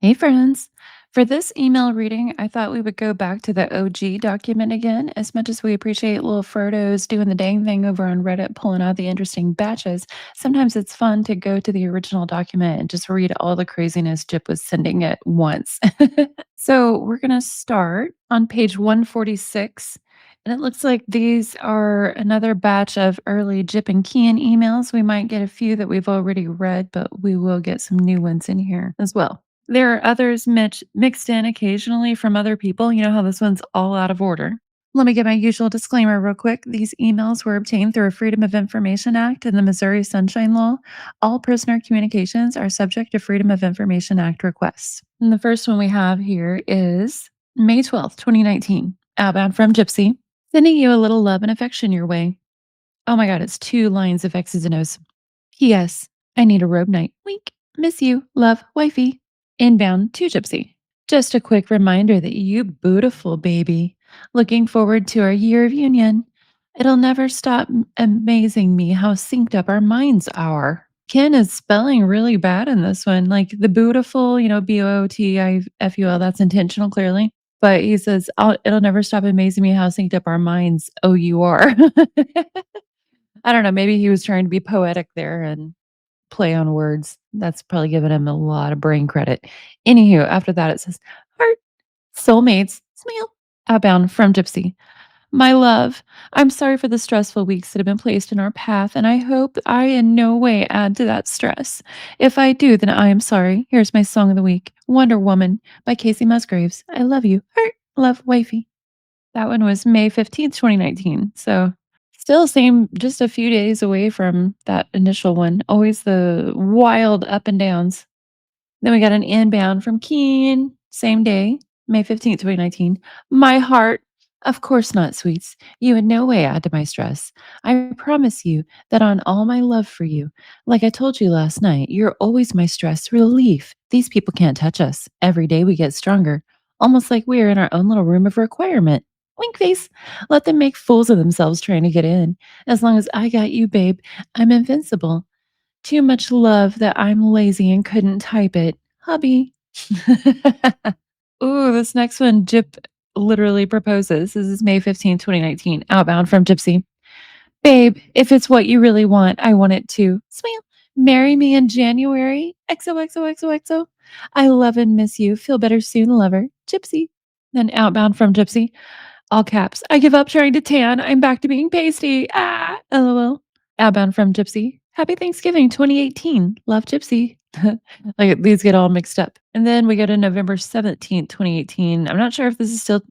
Hey, friends. For this email reading, I thought we would go back to the OG document again. As much as we appreciate little Frodo's doing the dang thing over on Reddit, pulling out the interesting batches, sometimes it's fun to go to the original document and just read all the craziness Jip was sending at once. So we're going to start on page 146. And it looks like these are another batch of early Jip and Kian emails. We might get a few that we've already read, but we will get some new ones in here as well. There are others mixed in occasionally from other people. You know how this one's all out of order. Let me get my usual disclaimer real quick. These emails were obtained through a Freedom of Information Act and the Missouri Sunshine Law. All prisoner communications are subject to Freedom of Information Act requests. And the first one we have here is May 12th, 2019. Outbound from Gypsy. Sending you a little love and affection your way. Oh my God, it's two lines of X's and O's. P.S. I need a robe night. Wink. Miss you. Love, wifey. Inbound to Gypsy. Just a quick reminder that you beautiful baby. Looking forward to our year of union. It'll never stop amazing me how synced up our minds are. Ken is spelling really bad in this one. Like the beautiful, Bootiful, that's intentional clearly. But he says, it'll never stop amazing me how synced up our minds, OUR. I don't know. Maybe he was trying to be poetic there and play on words. That's probably giving him a lot of brain credit. Anywho, after that, it says, Heart, soulmates, smile, outbound from Gypsy. My love, I'm sorry for the stressful weeks that have been placed in our path, and I hope I in no way add to that stress. If I do, then I am sorry. Here's my song of the week Wonder Woman by Casey Musgraves. I love you. Heart, love, wifey. That one was May 15th, 2019. So still same, just a few days away from that initial one. Always the wild up and downs. Then we got an inbound from Keen, same day, May 15th, 2019. My heart, of course not, sweets. You in no way add to my stress. I promise you that on all my love for you, like I told you last night, you're always my stress relief. These people can't touch us. Every day we get stronger, almost like we are in our own little room of requirement. Wink face. Let them make fools of themselves trying to get in. As long as I got you, babe, I'm invincible. Too much love that I'm lazy and couldn't type it. Hubby. Ooh, this next one, Jip literally proposes. This is May 15th, 2019. Outbound from Gypsy. Babe, if it's what you really want, I want it too. Smile. Marry me in January. XOXOXOXO. I love and miss you. Feel better soon, lover. Gypsy. Then outbound from Gypsy. All caps. I give up trying to tan. I'm back to being pasty. Ah, LOL. Outbound from Gypsy. Happy Thanksgiving 2018. Love Gypsy. Like these get all mixed up. And then we go to November 17th, 2018. I'm not sure if this is still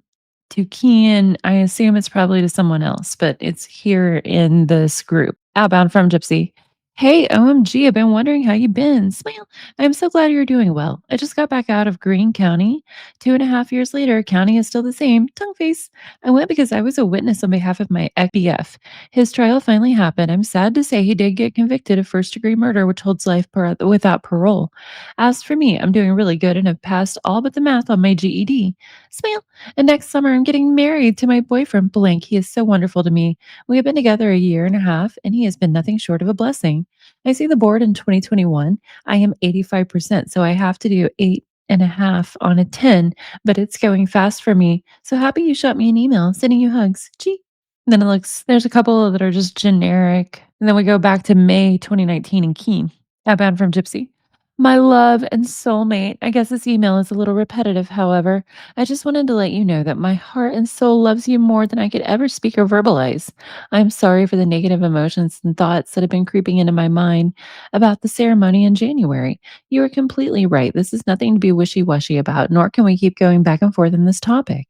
to Kian. I assume it's probably to someone else, but it's here in this group. Outbound from Gypsy. Hey, OMG, I've been wondering how you been. Smile. I'm so glad you're doing well. I just got back out of Greene County. 2.5 years later, county is still the same. Tongue face. I went because I was a witness on behalf of my ex-BF. His trial finally happened. I'm sad to say he did get convicted of first-degree murder, which holds life without parole. As for me, I'm doing really good and have passed all but the math on my GED. Smile. And next summer, I'm getting married to my boyfriend, Blank. He is so wonderful to me. We have been together a year and a half, and he has been nothing short of a blessing. I see the board in 2021. I am 85%, so I have to do 8.5 on a 10, but it's going fast for me. So happy you shot me an email. Sending you hugs. Gee. And then it looks, there's a couple that are just generic. And then we go back to May 2019 and Keen. Outbound from Gypsy. My love and soulmate. I guess this email is a little repetitive, however. I just wanted to let you know that my heart and soul loves you more than I could ever speak or verbalize. I'm sorry for the negative emotions and thoughts that have been creeping into my mind about the ceremony in January. You are completely right. This is nothing to be wishy washy about, nor can we keep going back and forth on this topic.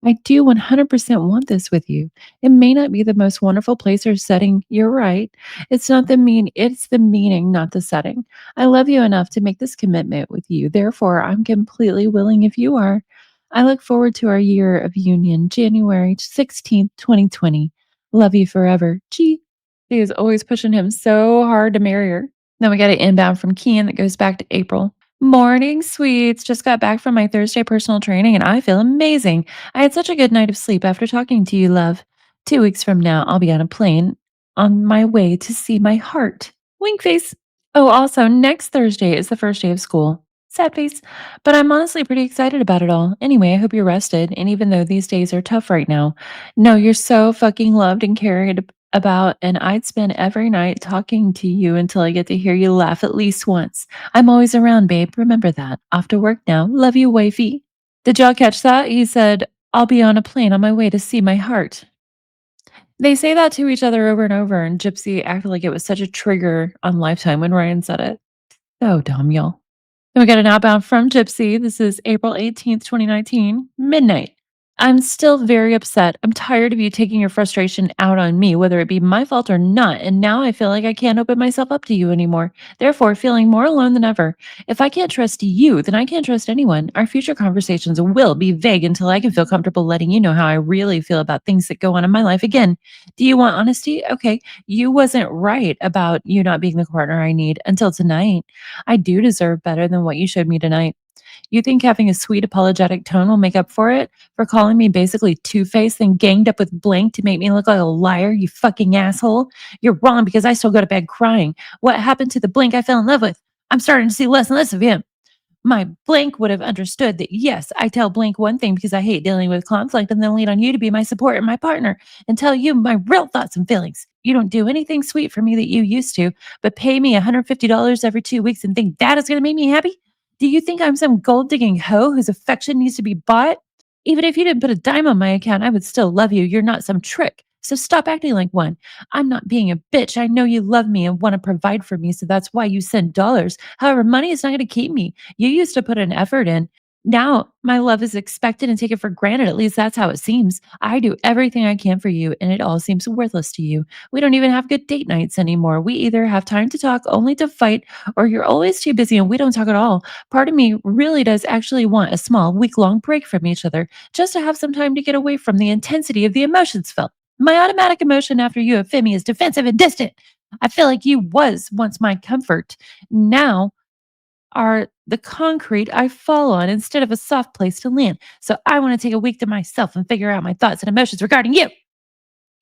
I do 100% want this with you. It may not be the most wonderful place or setting. You're right. It's the meaning, not the setting. I love you enough to make this commitment with you. Therefore, I'm completely willing if you are. I look forward to our year of union, January 16th, 2020. Love you forever. G. He is always pushing him so hard to marry her. Then we got an inbound from Kian that goes back to April. Morning, sweets. Just got back from my Thursday personal training and I feel amazing. I had such a good night of sleep after talking to you, love. 2 weeks from now, I'll be on a plane on my way to see my heart. Wink face. Oh, also, next Thursday is the first day of school. Sad face. But I'm honestly pretty excited about it all. Anyway, I hope you're rested. And even though these days are tough right now, no, you're so fucking loved and cared about. And I'd spend every night talking to you until I get to hear you laugh at least once. I'm always around, babe. Remember that. Off to work now. Love you, wifey. Did y'all catch that? He said, I'll be on a plane on my way to see my heart. They say that to each other over and over, and Gypsy acted like it was such a trigger on Lifetime when Ryan said it. So dumb, y'all. Then we got an outbound from Gypsy. This is April 18th, 2019, midnight. I'm still very upset. I'm tired of you taking your frustration out on me, whether it be my fault or not. And now I feel like I can't open myself up to you anymore. Therefore, feeling more alone than ever. If I can't trust you, then I can't trust anyone. Our future conversations will be vague until I can feel comfortable letting you know how I really feel about things that go on in my life again. Do you want honesty? Okay. You wasn't right about you not being the partner I need until tonight. I do deserve better than what you showed me tonight. You think having a sweet apologetic tone will make up for it? For calling me basically two-faced and ganged up with blank to make me look like a liar, you fucking asshole? You're wrong because I still go to bed crying. What happened to the blank I fell in love with? I'm starting to see less and less of him. My blank would have understood that yes, I tell blank one thing because I hate dealing with conflict and then lean on you to be my support and my partner and tell you my real thoughts and feelings. You don't do anything sweet for me that you used to, but pay me $150 every 2 weeks and think that is going to make me happy? Do you think I'm some gold digging hoe whose affection needs to be bought? Even if you didn't put a dime on my account, I would still love you. You're not some trick. So stop acting like one. I'm not being a bitch. I know you love me and want to provide for me. So that's why you send dollars. However, money is not going to keep me. You used to put an effort in. Now my love is expected and taken for granted. At least that's how it seems. I do everything I can for you, and it all seems worthless to you. We don't even have good date nights anymore. We either have time to talk only to fight, or you're always too busy and we don't talk at all. Part of me really does actually want a small, week-long break from each other, just to have some time to get away from the intensity of the emotions felt. My automatic emotion after you offend me is defensive and distant. I feel like you was once my comfort. Now are the concrete I fall on instead of a soft place to land. So I want to take a week to myself and figure out my thoughts and emotions regarding you.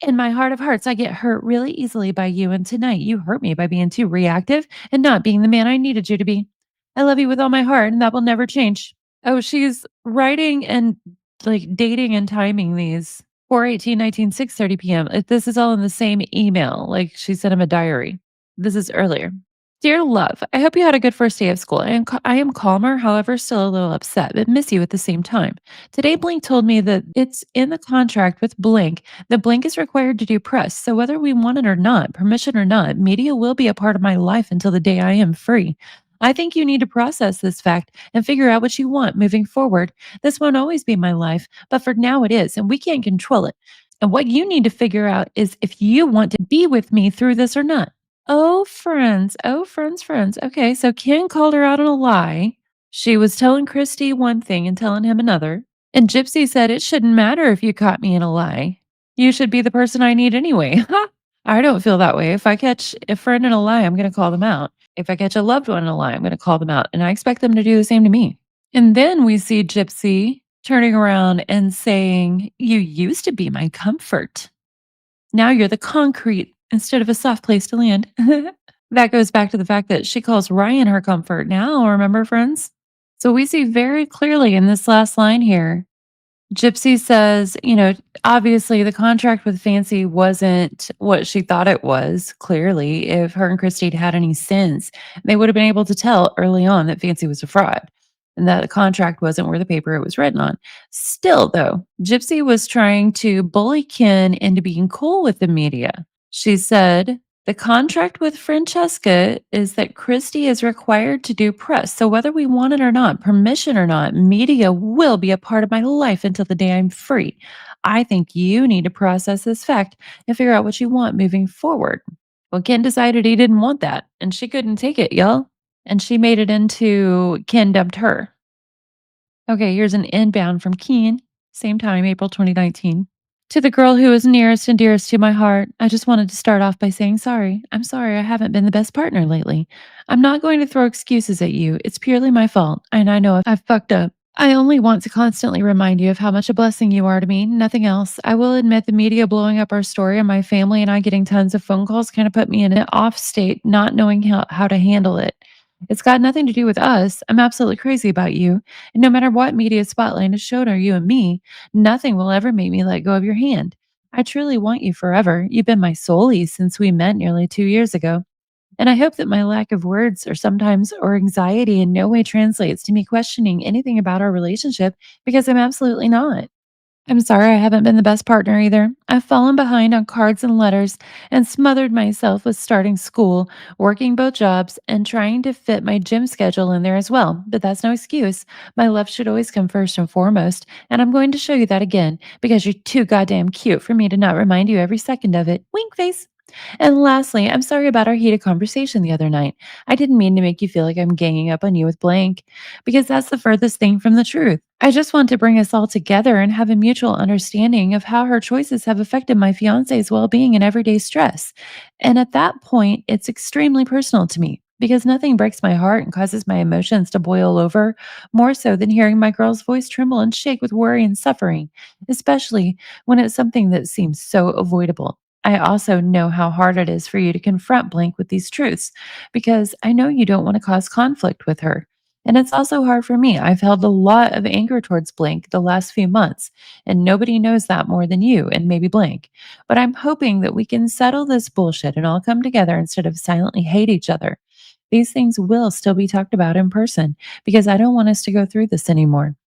In my heart of hearts, I get hurt really easily by you. And tonight, you hurt me by being too reactive and not being the man I needed you to be. I love you with all my heart, and that will never change. Oh, she's writing and like dating and timing these 4/18/19, 6:30 p.m. This is all in the same email. Like she sent him a diary. This is earlier. Dear love, I hope you had a good first day of school. I am calmer, however, still a little upset, but miss you at the same time. Today, Blink told me that it's in the contract with Blink that Blink is required to do press. So, whether we want it or not, permission or not, media will be a part of my life until the day I am free. I think you need to process this fact and figure out what you want moving forward. This won't always be my life, but for now it is, and we can't control it. And what you need to figure out is if you want to be with me through this or not. Oh, friends. Oh, friends, friends. Okay, so Ken called her out on a lie. She was telling Christy one thing and telling him another. And Gypsy said, it shouldn't matter if you caught me in a lie. You should be the person I need anyway. I don't feel that way. If I catch a friend in a lie, I'm going to call them out. If I catch a loved one in a lie, I'm going to call them out. And I expect them to do the same to me. And then we see Gypsy turning around and saying, you used to be my comfort. Now you're the concrete instead of a soft place to land. That goes back to the fact that she calls Ryan her comfort now, remember, friends? So we see very clearly in this last line here, Gypsy says, obviously the contract with Fancy wasn't what she thought it was. Clearly, if her and Christy had any sense, they would have been able to tell early on that Fancy was a fraud and that the contract wasn't worth the paper it was written on. Still, though, Gypsy was trying to bully Ken into being cool with the media. She said, the contract with Francesca is that Christy is required to do press. So whether we want it or not, permission or not, media will be a part of my life until the day I'm free. I think you need to process this fact and figure out what you want moving forward. Well, Ken decided he didn't want that, and she couldn't take it, y'all. And she made it into Ken dumped her. Okay, here's an inbound from Keen, same time, April 2019. To the girl who is nearest and dearest to my heart, I just wanted to start off by saying sorry. I'm sorry I haven't been the best partner lately. I'm not going to throw excuses at you. It's purely my fault, and I know I've fucked up. I only want to constantly remind you of how much a blessing you are to me, nothing else. I will admit the media blowing up our story and my family and I getting tons of phone calls kind of put me in an off state, not knowing how to handle it. It's got nothing to do with us. I'm absolutely crazy about you. And no matter what media spotlight is shown on you and me, nothing will ever make me let go of your hand. I truly want you forever. You've been my soulie since we met nearly 2 years ago. And I hope that my lack of words or anxiety in no way translates to me questioning anything about our relationship because I'm absolutely not. I'm sorry I haven't been the best partner either. I've fallen behind on cards and letters and smothered myself with starting school, working both jobs, and trying to fit my gym schedule in there as well. But that's no excuse. My love should always come first and foremost. And I'm going to show you that again because you're too goddamn cute for me to not remind you every second of it. Wink face. And lastly, I'm sorry about our heated conversation the other night. I didn't mean to make you feel like I'm ganging up on you with blank, because that's the furthest thing from the truth. I just want to bring us all together and have a mutual understanding of how her choices have affected my fiance's well being and everyday stress. And at that point, it's extremely personal to me. Because nothing breaks my heart and causes my emotions to boil over more so than hearing my girl's voice tremble and shake with worry and suffering, especially when it's something that seems so avoidable. I also know how hard it is for you to confront Blink with these truths because I know you don't want to cause conflict with her. And it's also hard for me. I've held a lot of anger towards Blink the last few months, and nobody knows that more than you and maybe Blink. But I'm hoping that we can settle this bullshit and all come together instead of silently hate each other. These things will still be talked about in person because I don't want us to go through this anymore.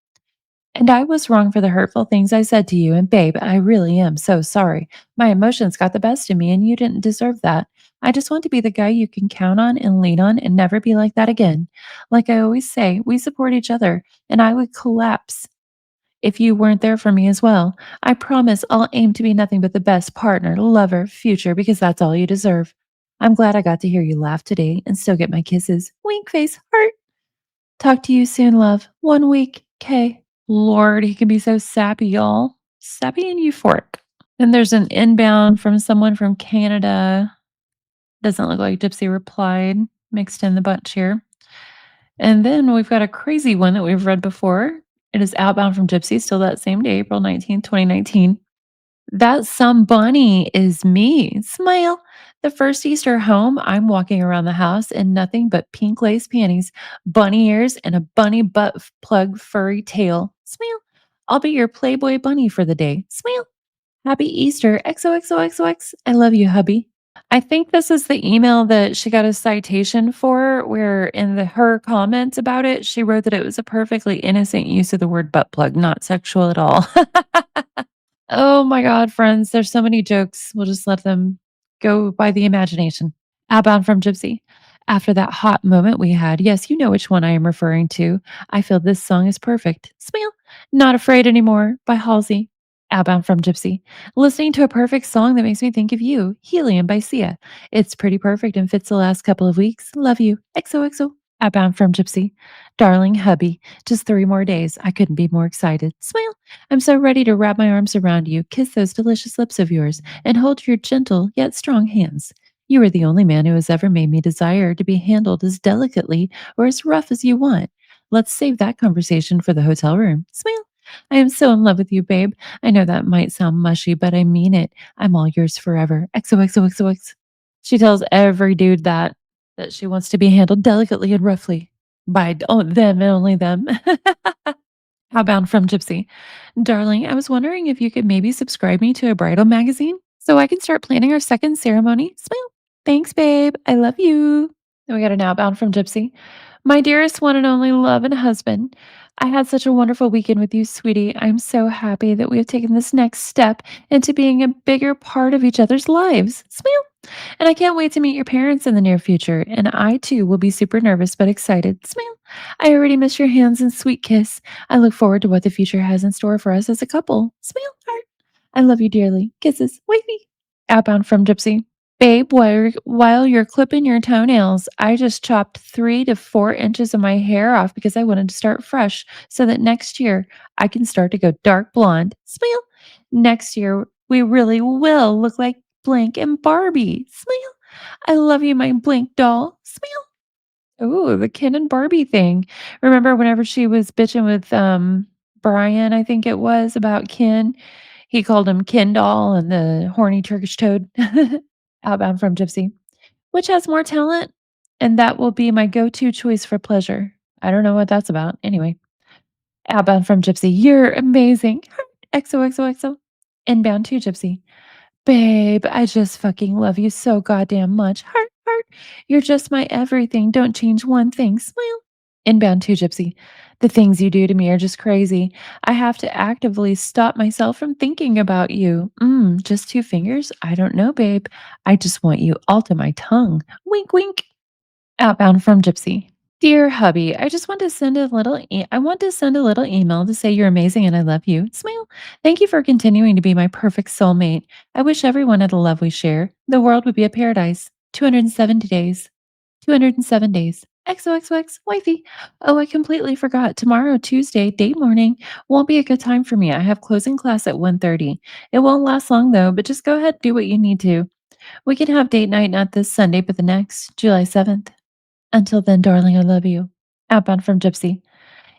And I was wrong for the hurtful things I said to you. And babe, I really am so sorry. My emotions got the best of me, and you didn't deserve that. I just want to be the guy you can count on and lean on and never be like that again. Like I always say, we support each other, and I would collapse if you weren't there for me as well. I promise I'll aim to be nothing but the best partner, lover, future, because that's all you deserve. I'm glad I got to hear you laugh today and still get my kisses. Wink face, heart. Talk to you soon, love. 1 week. Okay. Lord, he can be so sappy, y'all. Sappy and euphoric. Then there's an inbound from someone from Canada. Doesn't look like Gypsy replied. Mixed in the bunch here. And then we've got a crazy one that we've read before. It is outbound from Gypsy, still that same day, April 19th, 2019. That some bunny is me. Smile. The first Easter home, I'm walking around the house in nothing but pink lace panties, bunny ears, and a bunny plug furry tail. Smile. I'll be your Playboy bunny for the day. Smile. Happy Easter. XOXOXOX. I love you, hubby. I think this is the email that she got a citation for, where in her comments about it, she wrote that it was a perfectly innocent use of the word butt plug, not sexual at all. Oh my god, friends, there's so many jokes. We'll just let them go by the imagination. Outbound from Gypsy. After that hot moment we had, yes, you know which one I am referring to. I feel this song is perfect. Smile. Not Afraid Anymore by Halsey. Outbound from Gypsy. Listening to a perfect song that makes me think of you. Helium by Sia. It's pretty perfect and fits the last couple of weeks. Love you. XOXO. Outbound from Gypsy. Darling hubby, just 3 more days. I couldn't be more excited. Smile. I'm so ready to wrap my arms around you, kiss those delicious lips of yours, and hold your gentle yet strong hands. You are the only man who has ever made me desire to be handled as delicately or as rough as you want. Let's save that conversation for the hotel room. Smile. I am so in love with you, babe. I know that might sound mushy, but I mean it. I'm all yours forever. XOXOXOX. She tells every dude that she wants to be handled delicately and roughly by them and only them. Howbound from Gypsy. Darling, I was wondering if you could maybe subscribe me to a bridal magazine so I can start planning our second ceremony. Smile. Thanks, babe. I love you. And we got an outbound from Gypsy. My dearest one and only love and husband, I had such a wonderful weekend with you, sweetie. I'm so happy that we have taken this next step into being a bigger part of each other's lives. Smile. And I can't wait to meet your parents in the near future. And I too will be super nervous but excited. Smile. I already miss your hands and sweet kiss. I look forward to what the future has in store for us as a couple. Smile, heart. I love you dearly. Kisses. Wavy. Outbound from Gypsy. Babe, while you're clipping your toenails, I just chopped 3 to 4 inches of my hair off because I wanted to start fresh so that next year I can start to go dark blonde. Smile. Next year, we really will look like Blank and Barbie. Smile. I love you, my Blink doll. Smile. Oh, the Ken and Barbie thing. Remember whenever she was bitching with, Brian, I think it was, about Ken? He called him Ken doll and the horny Turkish toad. Outbound from Gypsy. Which has more talent? and that will be my go-to choice for pleasure. I don't know what that's about. Anyway, outbound from Gypsy, you're amazing. XOXOXO. Inbound to Gypsy. Babe, I just fucking love you so goddamn much. Heart, heart. You're just my everything. Don't change one thing. Smile. Inbound to Gypsy. The things you do to me are just crazy. I have to actively stop myself from thinking about you. Just two fingers? I don't know, babe. I just want you all to my tongue. Wink, wink. Outbound from Gypsy. Dear hubby, I want to send a little email to say you're amazing and I love you. Smile. Thank you for continuing to be my perfect soulmate. I wish everyone had the love we share. The world would be a paradise. 270 days. 207 days. XOXOX, wifey. Oh, I completely forgot. Tomorrow, Tuesday, date morning, won't be a good time for me. I have closing class at 1:30. It won't last long though, but just go ahead, do what you need to. We can have date night not this Sunday, but the next, July 7th. Until then, darling, I love you. Outbound from Gypsy.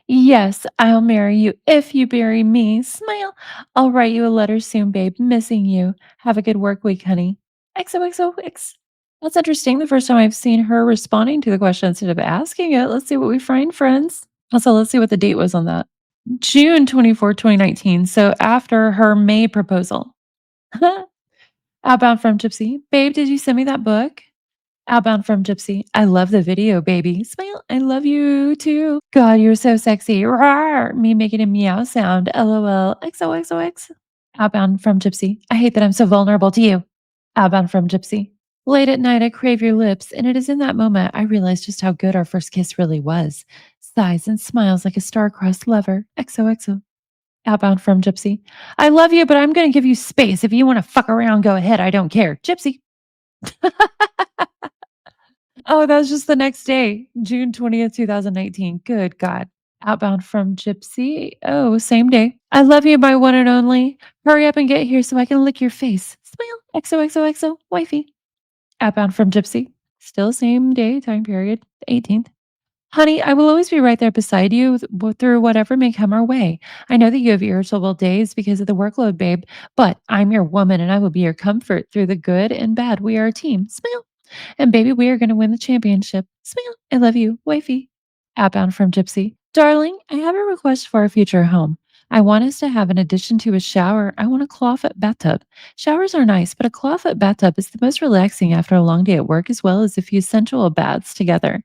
Yes, I'll marry you if you marry me. Smile. I'll write you a letter soon, babe. Missing you. Have a good work week, honey. XOXOX. That's interesting. The first time I've seen her responding to the question instead of asking it. Let's see what we find, friends. Also, let's see what the date was on that. June 24, 2019. So after her May proposal. Outbound from Gypsy. Babe, did you send me that book? Outbound from Gypsy. I love the video, baby. Smile. I love you too. God, you're so sexy. Rawr. Me making a meow sound. LOL. XOXOX. Outbound from Gypsy. I hate that I'm so vulnerable to you. Outbound from Gypsy. Late at night, I crave your lips, and it is in that moment I realize just how good our first kiss really was. Sighs and smiles like a star-crossed lover. XOXO. Outbound from Gypsy. I love you, but I'm going to give you space. If you want to fuck around, go ahead. I don't care. Gypsy. Oh, that was just the next day, June 20th, 2019. Good God. Outbound from Gypsy. Oh, same day. I love you, my one and only. Hurry up and get here so I can lick your face. Smile. XOXOXO. Wifey. Outbound from Gypsy. Still same day, time period, the 18th. Honey, I will always be right there beside you through whatever may come our way. I know that you have irritable days because of the workload, babe, but I'm your woman and I will be your comfort through the good and bad. We are a team. Smile. And baby, we are going to win the championship. Smile. I love you, wifey. Outbound from Gypsy. Darling, I have a request for our future home. I want us to have, in addition to a shower, I want a clawfoot bathtub. Showers are nice, but a clawfoot bathtub is the most relaxing after a long day at work, as well as a few sensual baths together.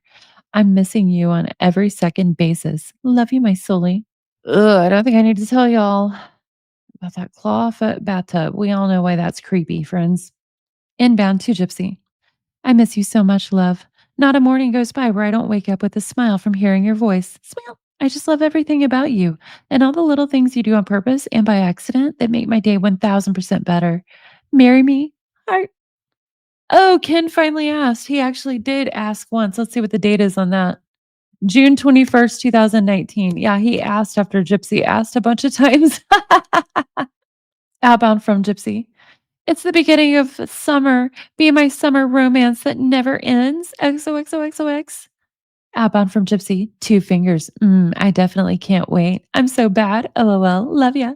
I'm missing you on every second basis. Love you, my soully. Ugh, I don't think I need to tell y'all about that clawfoot bathtub. We all know why that's creepy, friends. Inbound to Gypsy. I miss you so much, love. Not a morning goes by where I don't wake up with a smile from hearing your voice. Smile. I just love everything about you and all the little things you do on purpose and by accident that make my day 1000% better. Marry me? Heart. Oh, Ken finally asked. He actually did ask once. Let's see what the date is on that. June 21st, 2019. Yeah, he asked after Gypsy asked a bunch of times. Outbound from Gypsy. It's the beginning of summer. Be my summer romance that never ends. XOXOXOX. Outbound from Gypsy. Two fingers. I definitely can't wait. I'm so bad. LOL. Love ya.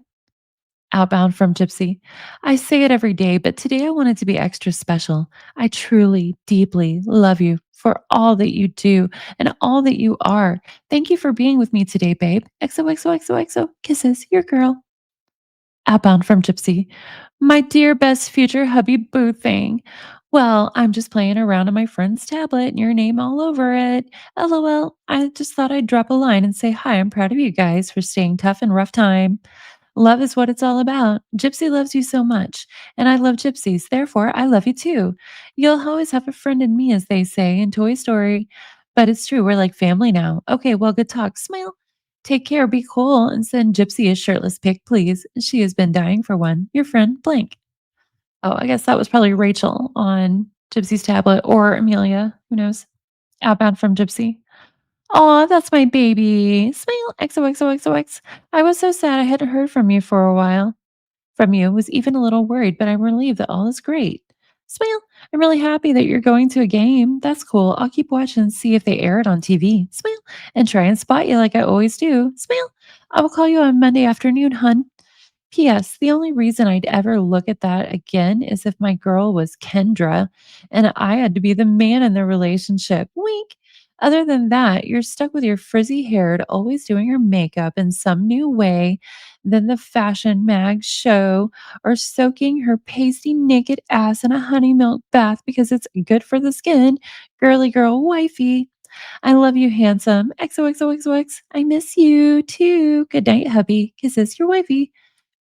Outbound from Gypsy. I say it every day, but today I wanted to be extra special. I truly, deeply love you for all that you do and all that you are. Thank you for being with me today, babe. XOXOXOXO. Kisses. Your girl. Outbound from Gypsy. My dear best future hubby boo thing. Well, I'm just playing around on my friend's tablet and your name all over it. LOL. I just thought I'd drop a line and say, hi, I'm proud of you guys for staying tough in rough time. Love is what it's all about. Gypsy loves you so much, and I love gypsies. Therefore, I love you too. You'll always have a friend in me, as they say in Toy Story. But it's true, we're like family now. Okay, well, good talk. Smile. Take care, be cool, and send Gypsy a shirtless pic, please. She has been dying for one. Your friend, blank. Oh, I guess that was probably Rachel on Gypsy's tablet or Amelia. Who knows? Outbound from Gypsy. Aw, that's my baby. Smile. XOXOXOX. I was so sad I hadn't heard from you for a while. From you, was even a little worried, but I'm relieved that all is great. Smile. I'm really happy that you're going to a game. That's cool. I'll keep watching and see if they air it on TV. Smile. And try and spot you like I always do. Smile. I will call you on Monday afternoon, hun. P.S. The only reason I'd ever look at that again is if my girl was Kendra and I had to be the man in the relationship. Wink. Other than that, you're stuck with your frizzy haired, always doing your makeup in some new way than the fashion mag show or soaking her pasty naked ass in a honey milk bath because it's good for the skin. Girly girl wifey. I love you, handsome. XOXOXOX. I miss you too. Good night, hubby. Kisses your wifey.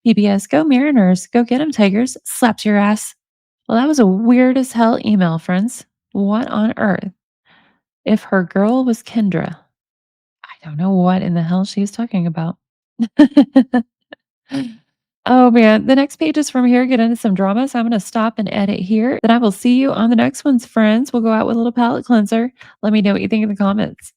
PBS, go Mariners. Go get 'em, Tigers. Slaps your ass. Well, that was a weird as hell email, friends. What on earth? If her girl was Kendra, I don't know what in the hell she's talking about. Oh man, the next pages from here get into some drama, so I'm going to stop and edit here. Then I will see you on the next ones, friends. We'll go out with a little palette cleanser. Let me know what you think in the comments.